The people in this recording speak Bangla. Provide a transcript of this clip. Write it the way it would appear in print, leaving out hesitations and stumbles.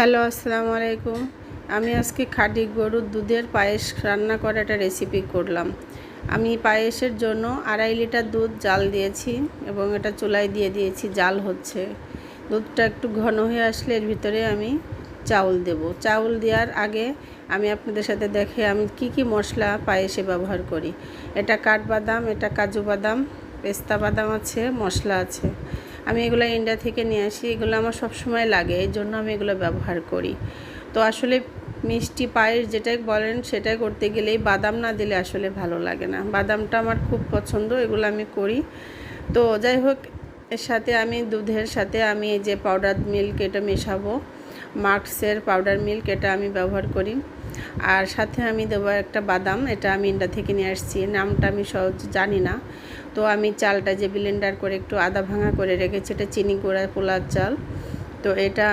হ্যালো, আসসালামু আলাইকুম। আমি আজকে খাঁটি গরুর দুধের পায়েস রান্না করা একটা রেসিপি করলাম। আমি পায়েসের জন্য 2.5 লিটার দুধ জাল দিয়েছি এবং এটা চুলায় দিয়ে দিয়েছি, জাল হচ্ছে। দুধটা একটু ঘন হয়ে আসলে এর ভিতরে আমি চাউল দেব। চাউল দেওয়ার আগে আমি আপনাদের সাথে দেখে আমি কি মশলা পায়েসে ব্যবহার করি। এটা কাঠবাদাম, এটা কাজু বাদাম, পেস্তা বাদাম আছে, মশলা আছে। আমি এগুলো ইন্ডিয়া থেকে নিয়ে আসি, এগুলো আমার সব সময় লাগে, এই জন্য আমি এগুলো ব্যবহার করি। তো আসলে মিষ্টি পায়েস যেটাই বলেন সেটাই করতে গেলেই বাদাম না দিলে আসলে ভালো লাগে না। বাদামটা আমার খুব পছন্দ, এগুলো আমি করি। তো যাই হোক, এর সাথে আমি দুধের সাথে আমি এই যে পাউডার মিল্ক এটা মেশাবো, মার্কসের পাউডার মিল্ক এটা আমি ব্যবহার করি। আর সাথে আমি দেবো একটা বাদাম, এটা আমি ইন্ডিয়া থেকে নিয়ে আসছি, নামটা আমি সহজ জানি না। তো আমি চালটা যে ব্লেন্ডার করে একটু আদা ভাঙা করে রেখেছি, এটা চিনি গুঁড়া পোলার চাল। তো এটা